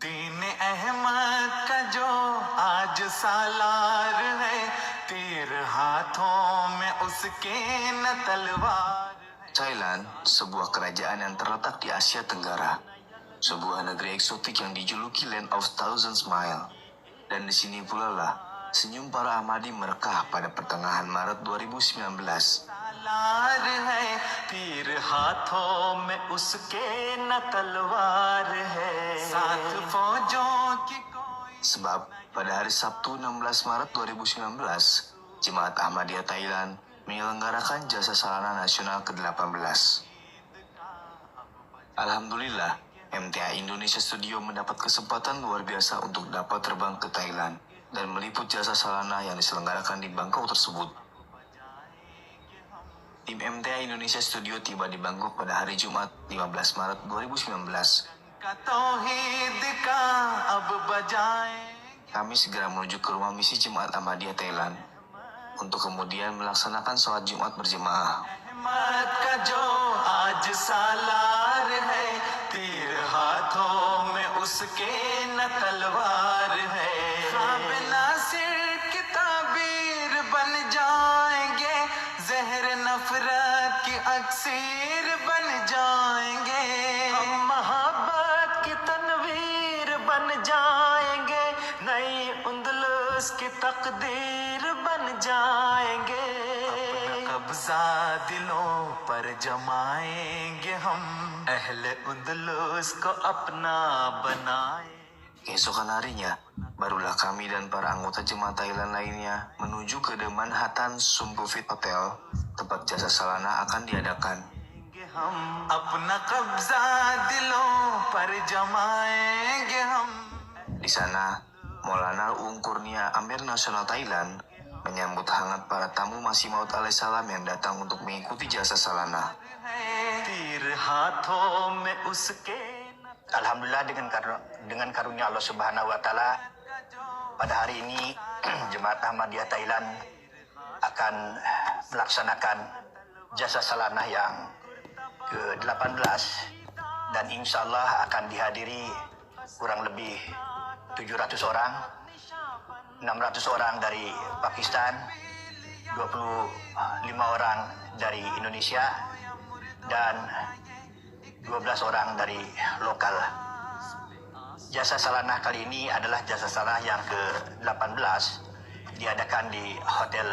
दीन अहमद का जो आज सालार है, तीर हाथों में उसके न तलवार. Thailand, sebuah kerajaan yang terletak di Asia Tenggara. Sebuah negeri eksotik yang dijuluki Land of Thousand Smile. Dan di sini pula lah, senyum para Ahmadi merekah pada pertengahan Maret 2019. सालार है, तीर हाथों में उसके न तलवार है. साथ फौजों की कोई. Sebab pada hari Sabtu 16 Maret 2019, Jemaat Ahmadiyah Thailand menyelenggarakan jasa salana nasional ke-18. Alhamdulillah, MTA Indonesia Studio mendapat kesempatan luar biasa untuk dapat terbang ke Thailand dan meliput jasa salana yang diselenggarakan di Bangkok tersebut. Tim MTA Indonesia Studio tiba di Bangkok pada hari Jumat 15 Maret 2019. Kami segera menuju ke rumah misi Jemaat Ahmadiyah Thailand untuk kemudian melaksanakan sholat Jumat berjemaah. नफरत की अक्सीर बन जाएंगे, हम मोहब्बत की तनवीर बन जाएंगे, नई उंदलुस की तकदीर बन जाएंगे. अपना कब्जा दिलों पर जमाएंगे, हम अहले उंदलुस को अपना बनाएंगे. Keesokan harinya, barulah kami dan para anggota jemaat Thailand lainnya menuju ke The Manhattan Sumpufit Hotel, tempat jasa salana akan diadakan. Di sana, Maulana Ung Kurnia Amir Nasional Thailand menyambut hangat para tamu Masih Maud alaihissalam yang datang untuk mengikuti jasa salana. Alhamdulillah dengan karunia Allah Subhanahu wa taala, pada hari ini Jemaat Ahmadiyah Thailand akan melaksanakan jasa salanah yang ke-18 dan insya Allah akan dihadiri kurang lebih 700 orang, 600 orang dari Pakistan, 25 orang dari Indonesia, dan 12 orang dari lokal. Jasa salanah kali ini adalah jasa salanah yang ke-18, diadakan di Hotel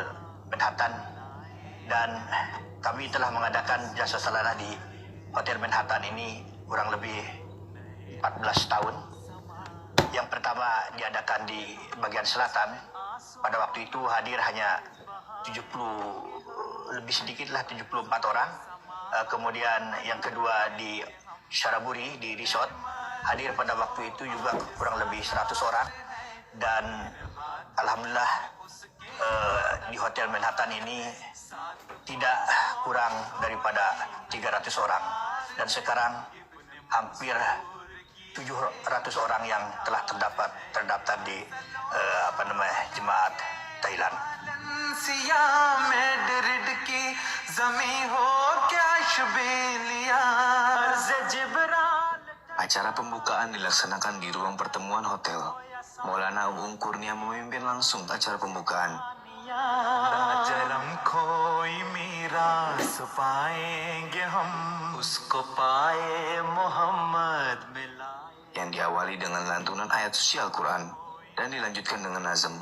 Manhattan, dan kami telah mengadakan jasa salanah di Hotel Manhattan ini kurang lebih 14 tahun. Yang pertama diadakan di bagian selatan, pada waktu itu hadir hanya 74 orang. Kemudian yang kedua di Sharaburi di resort, hadir pada waktu itu juga kurang lebih 100 orang. Dan alhamdulillah di Hotel Manhattan ini tidak kurang daripada 300 orang. Dan sekarang hampir 700 orang yang telah terdaftar di Jemaat Thailand. Acara pembukaan dilaksanakan di ruang pertemuan hotel. Maulana Ung Kurnia memimpin langsung acara pembukaan. Yang diawali dengan lantunan ayat suci Al-Quran dan dilanjutkan dengan nazm.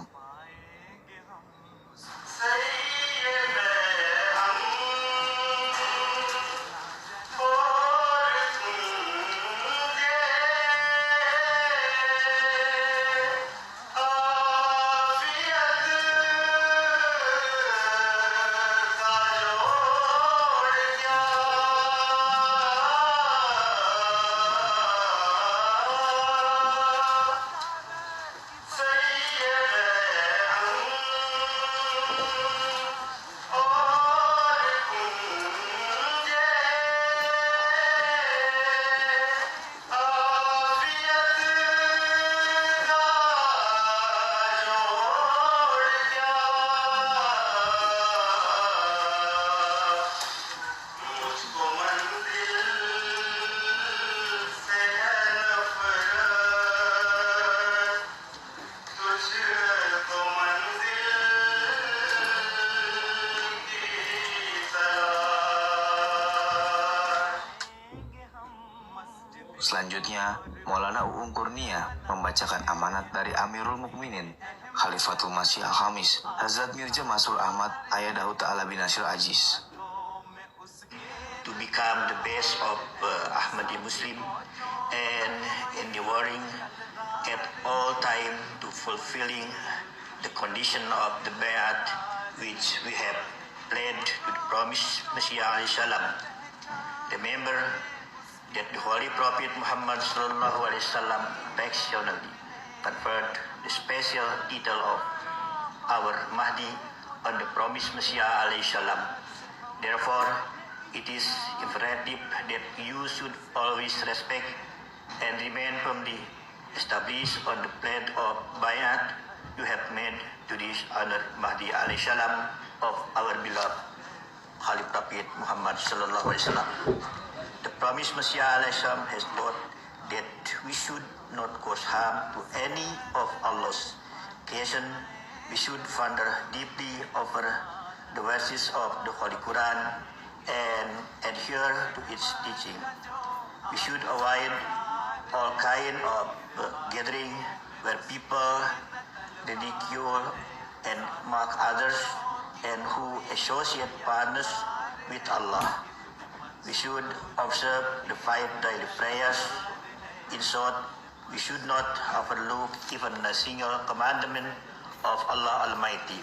Selanjutnya, Maulana Uung Kurnia membacakan amanat dari Amirul Mukminin Khalifatul Masih Al-Khamis Hazrat Mirza Masrur Ahmad Ayadahu Ta'ala bin Nasir Aziz. To become the best of Ahmadi Muslim and endeavoring at all time to fulfilling the condition of the bayat which we have pledged to the promised Messiah alayhi salam. Remember that the Holy Prophet Muhammad sallallahu alaihi wasallam affectionately conferred the special title of our Mahdi on the promised Messiah alayhi salam. Therefore, it is imperative that you should always respect and remain firmly established on the pledge of bayat you have made to this honored Mahdi alayhi salam of our beloved Holy Prophet Muhammad sallallahu alaihi wasallam. The promised Messiah alayhi salam has taught that we should not cause harm to any of Allah's creation. We should ponder deeply over the verses of the Holy Quran and adhere to its teaching. We should avoid all kind of gathering where people ridicule and mock others and who associate partners with Allah. We should observe the 5 daily prayers. In short, we should not overlook even a single commandment of Allah Almighty.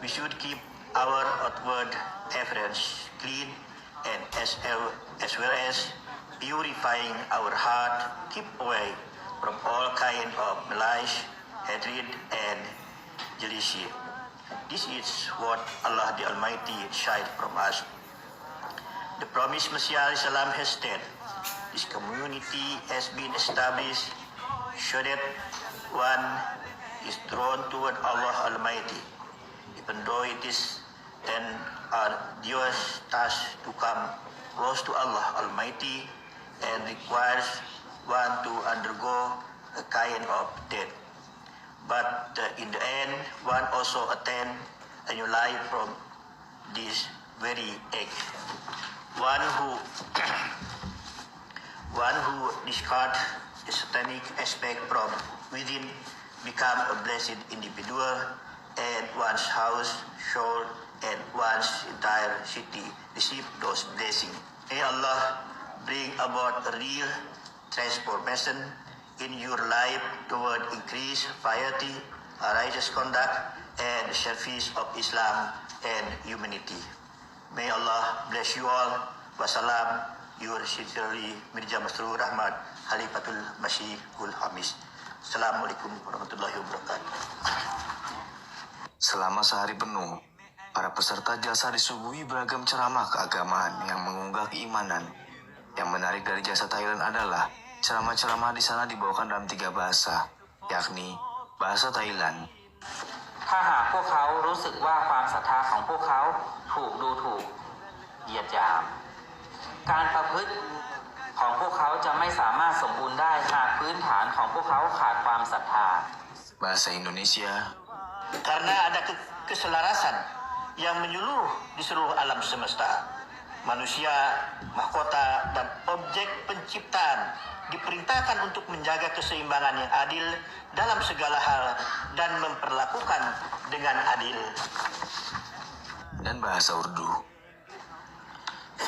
We should keep our outward appearance clean and as well as purifying our heart, keep away from all kind of malice, hatred, and jealousy. This is what Allah the Almighty required from us. The promised Messiah salam has said, this community has been established so that one is drawn toward Allah Almighty, even though it is an arduous task to come close to Allah Almighty and requires one to undergo a kind of death. But in the end, one also attains a new life from this very act. One who discards the satanic aspect from within become a blessed individual, and one's house, soul, and one's entire city receive those blessings. May Allah bring about a real transformation in your life toward increased piety, righteous conduct, and service of Islam and humanity. May Allah bless you all. Wassalam, your sincerely Mirza Masrur Ahmad, Khalifatul Masih Al-Khamis. Assalamualaikum warahmatullahi wabarakatuh. Selama sehari penuh, para peserta jalsa disuguhi beragam ceramah keagamaan yang mengunggah keimanan. Yang menarik dari jalsa Thailand adalah ceramah-ceramah di sana dibawakan dalam 3 bahasa, yakni bahasa Thailand, ถ้าหากพวกเขารู้สึกว่าความศรัทธาของพวกเขาถูกดูถูกเหยียดหยาม การประพฤติของพวกเขาจะไม่สามารถสมบูรณ์ได้หากพื้นฐานของพวกเขาขาดความศรัทธา bahasa Indonesia, Karena ada keselarasan yang menyeluruh di seluruh alam semesta. Manusia, mahkota, dan objek penciptaan diperintahkan untuk menjaga keseimbangan yang adil dalam segala hal dan memperlakukan dengan adil. dan bahasa Urdu.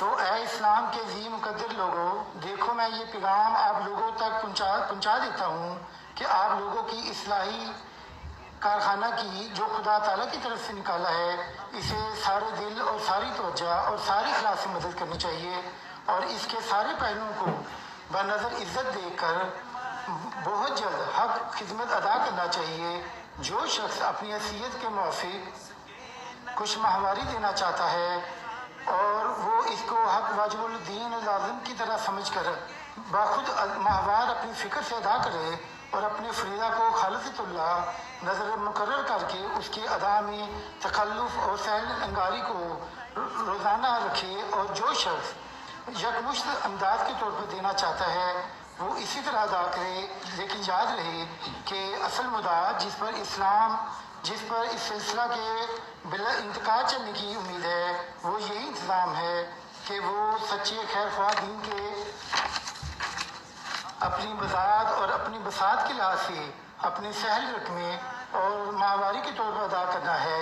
तो ऐ इस्लाम के जी मुकद्दर लोगों, देखो मैं ये पैगाम आप लोगों तक पहुंचा देता हूँ कि आप लोगों की इस्लाही कारखाना की जो खुदा ताला की तरफ से निकाला है, इसे सारे दिल और सारी तवज्जो और सारी इखलास से मदद करनी चाहिए और इसके सारे पहलुओं को बनज़र इज़्ज़त देकर बहुत जल्द हक खिदमत अदा करना चाहिए। जो शख्स अपनी हैसियत के मुआफ़िक कुछ माहवारी देना चाहता है और वो इसको हक वाजिबुल दीन लाज़िम की तरह समझकर बाखुद माहवार अपनी फ़िक्र से अदा करे और अपने फरीदा को खालिसतुल्लाह नज़र मुकर्रर करके उसके अदा में तकल्लुफ़ और सहल अंगारी को रोज़ाना रखे। और जो शख्स यकमुश्त अंदाज के तौर पर देना चाहता है वो इसी तरह अदा करे, लेकिन याद रहे कि असल मुद्दा जिस पर इस सिलसिला के बिला इंतकाल चलने की उम्मीद है वो यही इंतज़ाम है कि वो सच्चे खैर ख्वाह दीन के अपनी बसात और अपनी बसात के लिहाज से अपने सहल रकमें और माहवारी के तौर पर अदा करना है।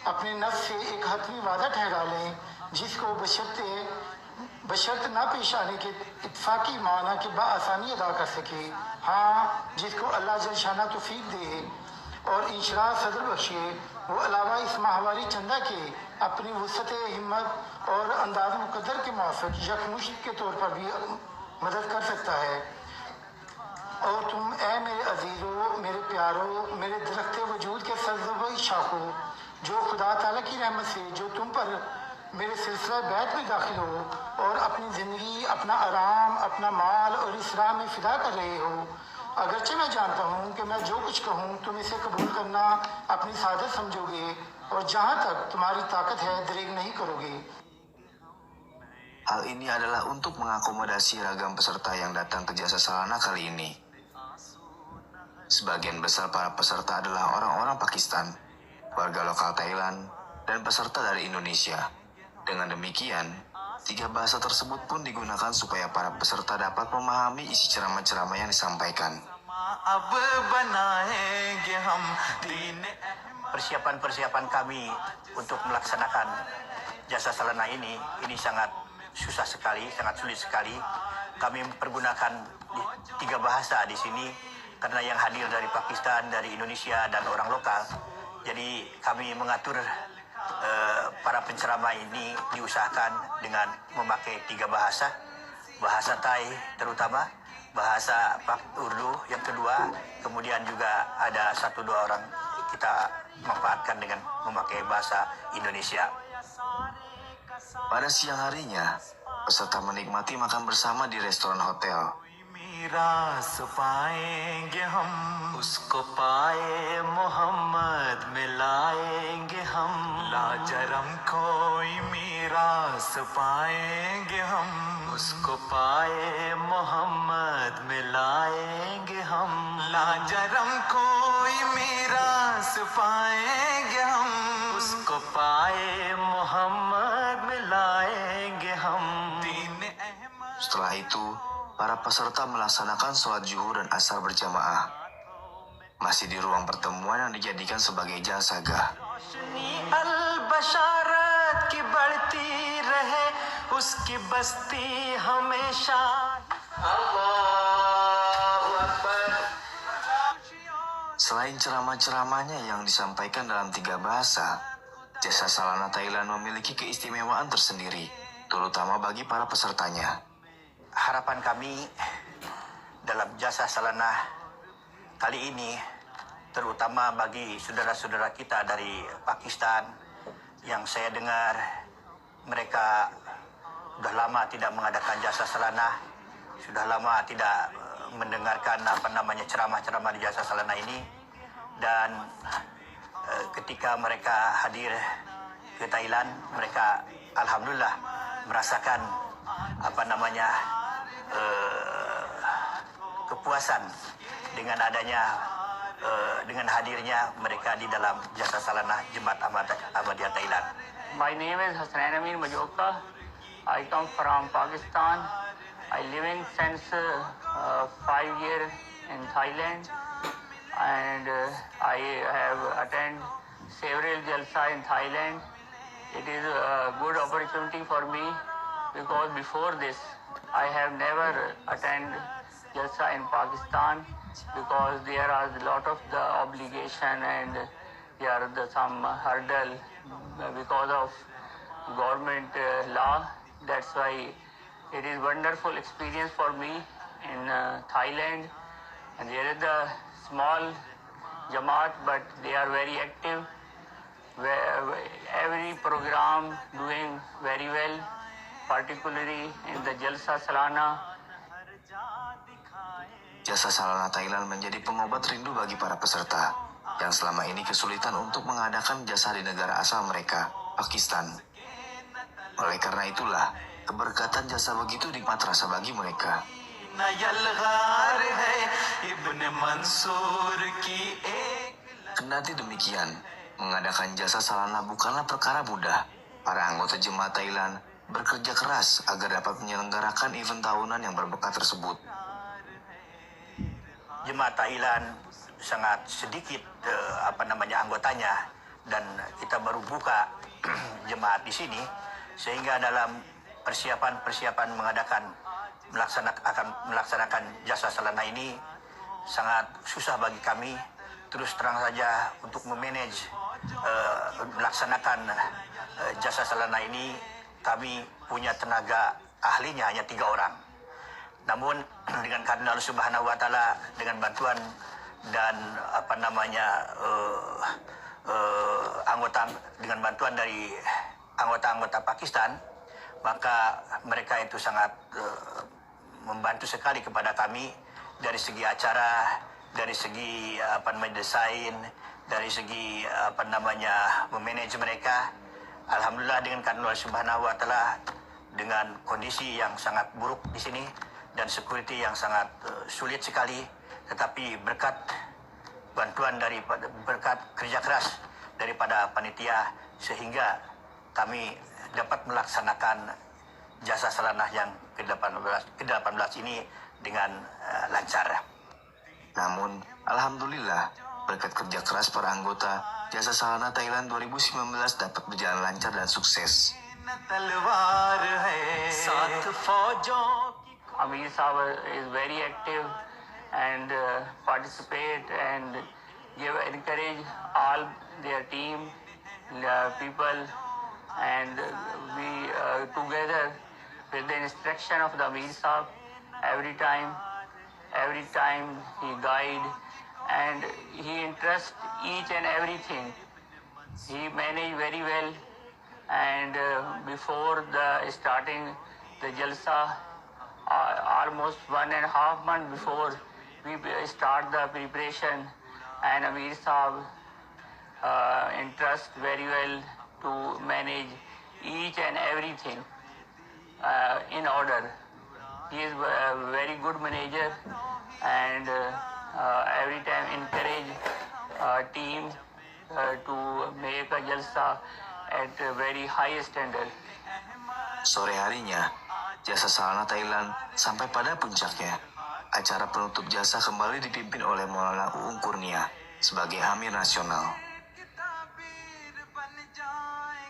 अपने नफ्स से एक हतमी वादा ठहरा लें जिसको बशर्त ना पेश आने के इत्फाकी माना के बआसानी अदा कर सके। हाँ, जिसको अल्लाह जलशाना तौफीक दे और इंशरा सदर बख्शे, वो अलावा इस माहवारी चंदा के अपनी वसत हिम्मत और अंदाज मुकद्दर के मुआफ़िक यकमुश्त के तौर पर भी मदद कर सकता है। और तुम ए मेरे अजीज़ों, मेरे प्यारों, मेरे दरख्त वजूद के सरज़बई शाखों, जो खुदा ताला की रहमत से जो तुम पर मेरे सिलसिला बैत में दाखिल हो और अपनी ज़िंदगी, अपना आराम, अपना माल और इस राह में फ़िदा कर रहे हो। अगरचे मैं जानता हूँ कि मैं जो कुछ कहूँ तुम इसे कबूल करना अपनी सादत समझोगे और जहाँ तक तुम्हारी ताकत है दरेग नहीं करोगे। Hal ini adalah untuk mengakomodasi ragam peserta yang datang ke jasa Salana kali ini. Sebagian besar para peserta adalah orang-orang Pakistan, warga lokal Thailand, dan peserta dari Indonesia. Dengan demikian, 3 bahasa tersebut pun digunakan supaya para peserta dapat memahami isi ceramah-ceramah yang disampaikan. अब बनाएंगे हम दीन Persiapan-persiapan kami untuk melaksanakan jasa salana ini sangat susah sekali, sangat sulit sekali. Kami mempergunakan 3 bahasa di sini karena yang hadir dari Pakistan, dari Indonesia, dan orang lokal. Jadi kami mengatur para penceramah ini diusahakan dengan memakai 3 bahasa. Bahasa Thai terutama, bahasa Urdu yang kedua, kemudian juga ada 1-2 orang kita manfaatkan dengan memakai bahasa Indonesia. Pada siang harinya, peserta menikmati makan bersama di restoran hotel. मीरास पाएंगे हम उसको पाए मोहम्मद मिलाएंगे हम लाजरम कोई मीरास पाएंगे हम उसको पाए मोहम्मद मिलाएंगे हम लाजरम कोई मीरास पाएंगे हम उसको पाए मोहम्मद मिलाएंगे हम दीन Ahmad. Setelah itu, para peserta melaksanakan sholat zuhur dan asar berjamaah. Masih di ruang pertemuan yang dijadikan sebagai jalsagah. रोशनी अल बशारत की बढ़ती रहे उसकी बस्ती हमेशा। Allahu Akbar. Selain ceramah-ceramahnya yang disampaikan dalam 3 bahasa, jasa Salana Thailand memiliki keistimewaan tersendiri, terutama bagi para pesertanya. Harapan kami dalam jasa salana kali ini, terutama bagi saudara-saudara kita dari Pakistan yang saya dengar mereka sudah lama tidak mengadakan jasa salana, sudah lama tidak mendengarkan ceramah-ceramah di jasa salana ini, dan ketika mereka hadir ke Thailand, mereka alhamdulillah merasakan kepuasan dengan dengan hadirnya mereka di dalam jasa salana Jemaat Ahmadiyah Thailand. My name is Hasnain Amin Majokka. I come from Pakistan. I living since 5 years in Thailand, and I have attended several jalsa in Thailand. It is a good opportunity for me because before this I have never attended jalsa in Pakistan because there are a lot of the obligation and there are some hurdle because of government law. That's why it is wonderful experience for me in Thailand, and there is a small Jamaat, but they are very active. Every program doing very well, particularly in the Jalsa Salana. Jasa Salana Thailand menjadi pengobat rindu bagi para peserta yang selama ini kesulitan untuk mengadakan jasa di negara asal mereka, Pakistan. Oleh karena itulah, keberkatan jasa begitu nikmat terasa bagi mereka. Kendati demikian, mengadakan jasa salana bukanlah perkara mudah. Para anggota jemaat Thailand bekerja keras agar dapat menyelenggarakan event tahunan yang berberkah tersebut. jemaah Thailand sangat sedikit anggotanya, dan kita baru buka jemaat di sini, sehingga dalam persiapan melaksanakan jasa salana ini sangat susah bagi kami. Terus terang saja untuk memanage melaksanakan jasa salana ini, kami punya tenaga ahlinya hanya 3 orang. Namun dengan karena Allah Subhanahu wa taala, dengan bantuan dan bantuan dari anggota-anggota Pakistan, maka mereka itu sangat membantu sekali kepada kami dari segi acara, dari segi desain, dari segi memanage mereka. Alhamdulillah dengan karena Allah Subhanahu wa taala, dengan kondisi yang sangat buruk di sini dan security yang sangat sulit sekali, tetapi berkat kerja keras daripada panitia, sehingga kami dapat melaksanakan jasa salanah yang ke-18 ini dengan lancar. Namun, alhamdulillah, berkat kerja keras para anggota, jasa salana Thailand 2019 dapat berjalan lancar dan sukses. तलवार है साथ फौजों की Amir Sahib is very active and participate and encourage all their team, people, and we together with the instruction of the Amir Sahib every time he guide and he interest each and everything. He manage very well, and before the starting the Jalsa, almost 1.5 months before we start the preparation, and Amir Sahib interest very well to manage each and everything in order. He is a very good manager, and every time encourage team to make a Jalsa at a very high standard. Sore harinya, jasa salana Thailand sampai pada puncaknya. Acara penutup jasa kembali dipimpin oleh Maulana Uung Kurnia sebagai Amir Nasional.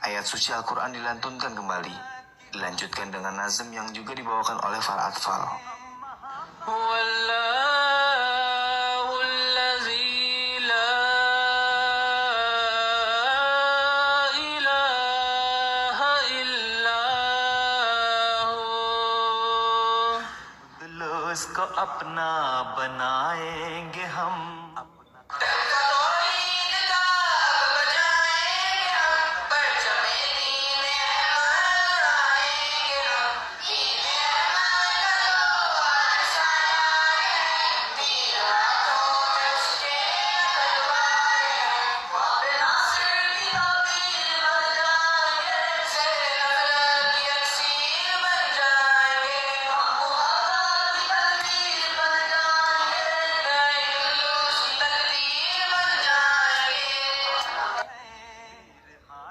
Ayat suci Al-Quran dilantunkan kembali, dilanjutkan dengan nazm yang juga dibawakan oleh para atfal. उसको अपना बनाएंगे हम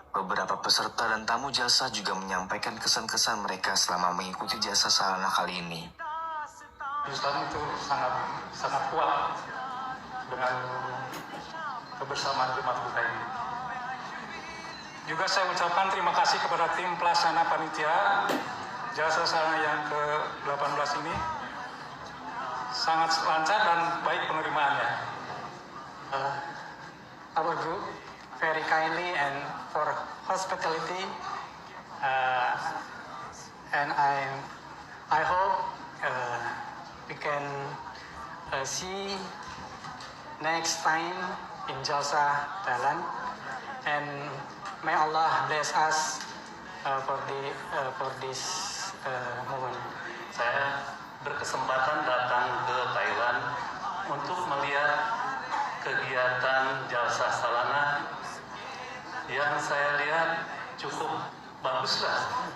Beberapa peserta dan tamu jasa juga menyampaikan kesan-kesan mereka selama mengikuti jasa salana kali ini. Islam itu sangat kuat dengan kebersamaan jemaat kita ini. Juga saya ucapkan terima kasih kepada tim pelaksana panitia jasa salana yang ke-18 ini. Sangat lancar dan baik penerimaannya. Our group very kindly and for hospitality, and I hope we can see next time in Jalsa Thailand, and may Allah bless us for this moment. Saya berkesempatan datang ke Thailand untuk melihat kegiatan jasa salana yang saya lihat cukup baguslah.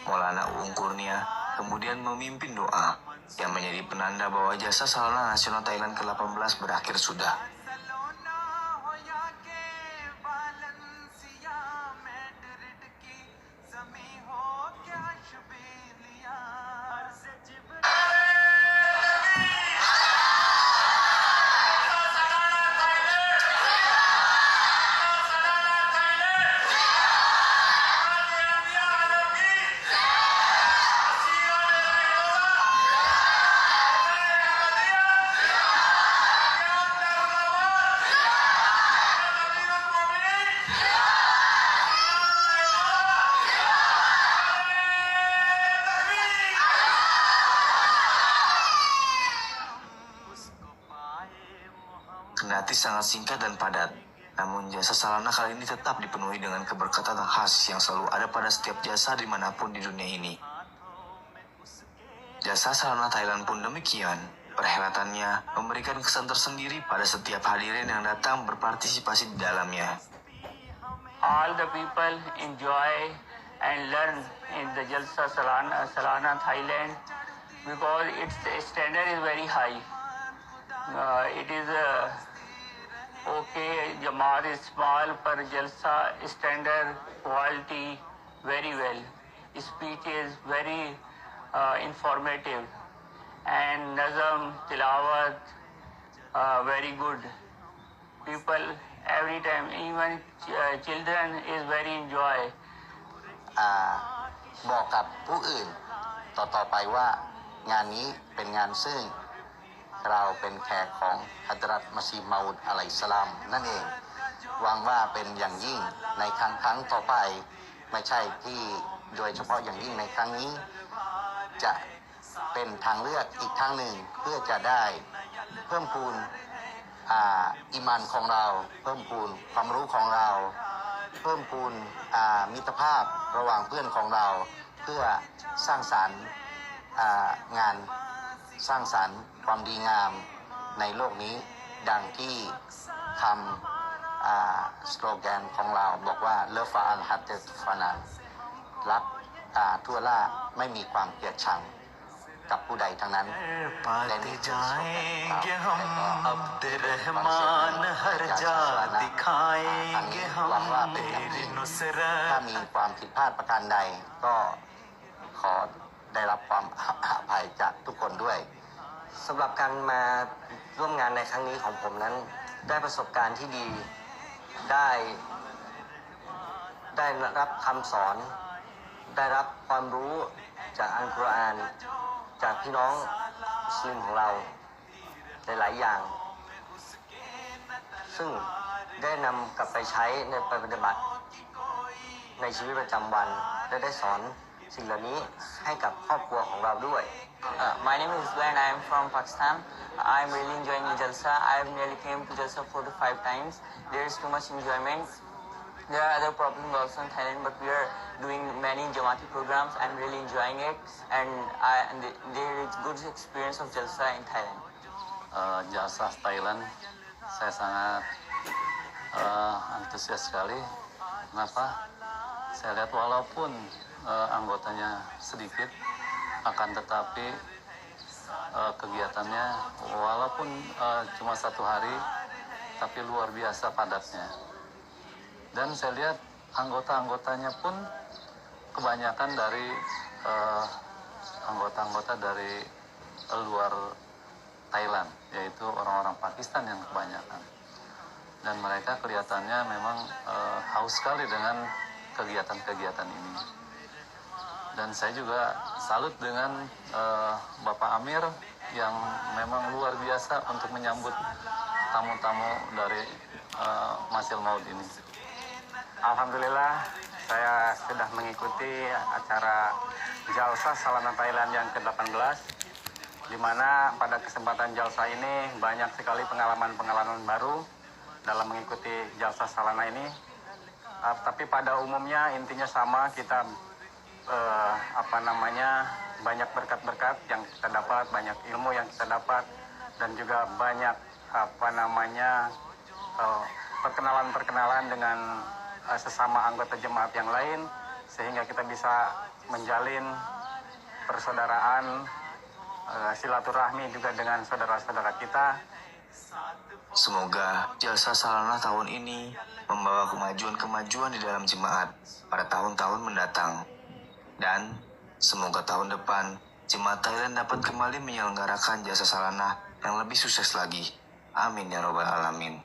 Maulana Uung Kurnia kemudian memimpin doa yang menjadi penanda bahwa jasa salana nasional Thailand ke-18 berakhir sudah. Kendati sangat singkat dan padat, namun jasa Salana kali ini tetap dipenuhi dengan keberkatan khas yang selalu ada pada setiap jasa dimanapun di dunia ini. Jasa Salana Thailand pun demikian. Perhelatannya memberikan kesan tersendiri pada setiap hadirin yang datang berpartisipasi di dalamnya. All the people enjoy and learn in the Jalsa Salana Thailand because its standard is very high. It is okay, Jamaat is small, per Jalsa standard quality very well. Speech is very informative and Nazam, Tilawat very good. People every time, even children is very enjoy. บอกกับผู้อื่นต่อไปว่างานนี้เป็นงานซึ่งเราเป็นแขกของฮัจรัตมัสยิดมาอุดอะลัยฮิสสลามนั่นเองหวังว่าเป็นอย่างยิ่งในครั้งต่อไปไม่ใช่ที่โดยเฉพาะอย่างยิ่งในครั้งนี้จะเป็นทางเลือกอีกทางหนึ่งเพื่อจะได้เพิ่มพูนอีมานของเราเพิ่มพูนความรู้ของเราเพิ่มพูนมิตรภาพระหว่างเพื่อนของเราเพื่อสร้างสรรค์งานสร้างสรรค์ความดีงามในโลกนี้ดังที่คำสโลแกนของเราบอกว่าเลฟาอัลฮัตเตฟานันรักทั่วล่าไม่มีความเกลียดชังกับผู้ใดทั้งนั้น पाते जाएंगे हम अब्दुर्रहमान हर जा दिखाएंगे हम तेरी ถ้า नुसरत มีความผิดพลาดประการใดก็ขอได้รับความอภัยจากทุกคนด้วย สำหรับการมาร่วมงานในครั้งนี้ของผมนั้นได้ประสบการณ์ที่ดีได้รับคำสอนได้รับความรู้จากอัลกุรอานจากพี่น้องมุสลิมของเราหลายๆอย่างซึ่งได้นำกลับไปใช้ในปฏิบัติในชีวิตประจำวันและได้สอนสิ่งเหล่านี้ให้กับครอบครัวของเราด้วย My name is Glenn. I am from Pakistan. I am really enjoying the Jalsa. I have nearly came to Jalsa 4 to 5 times. There is too much enjoyment. There are other problems also in Thailand, but we are doing many Jamaati programs. I'm really enjoying it, and there is good experience of Jalsa in Thailand. Jalsa Thailand, saya sangat antusias sekali. Kenapa? Saya lihat walaupun anggotanya sedikit, akan tetapi kegiatannya walaupun cuma 1 hari, tapi luar biasa padatnya. Dan saya lihat anggota-anggotanya pun kebanyakan dari anggota-anggota dari luar Thailand, yaitu orang-orang Pakistan yang kebanyakan. Dan mereka kelihatannya memang haus sekali dengan kegiatan-kegiatan ini. Dan saya juga salut dengan Bapak Amir yang memang luar biasa untuk menyambut tamu-tamu dari Masjid Maud ini. Alhamdulillah, saya sudah mengikuti acara Jalsa Salana Thailand yang ke-18, di mana pada kesempatan Jalsa ini banyak sekali pengalaman-pengalaman baru dalam mengikuti Jalsa Salana ini. Tapi pada umumnya intinya sama, kita banyak berkat-berkat yang kita dapat, banyak ilmu yang kita dapat, dan juga banyak perkenalan-perkenalan dengan sesama anggota jemaat yang lain, sehingga kita bisa menjalin persaudaraan, silaturahmi juga dengan saudara-saudara kita. Semoga Jalsa Salana tahun ini membawa kemajuan-kemajuan di dalam jemaat pada tahun-tahun mendatang. Dan semoga tahun depan jemaat Thailand dapat kembali menyelenggarakan Jasa Salana yang lebih sukses lagi. Amin ya robbal alamin.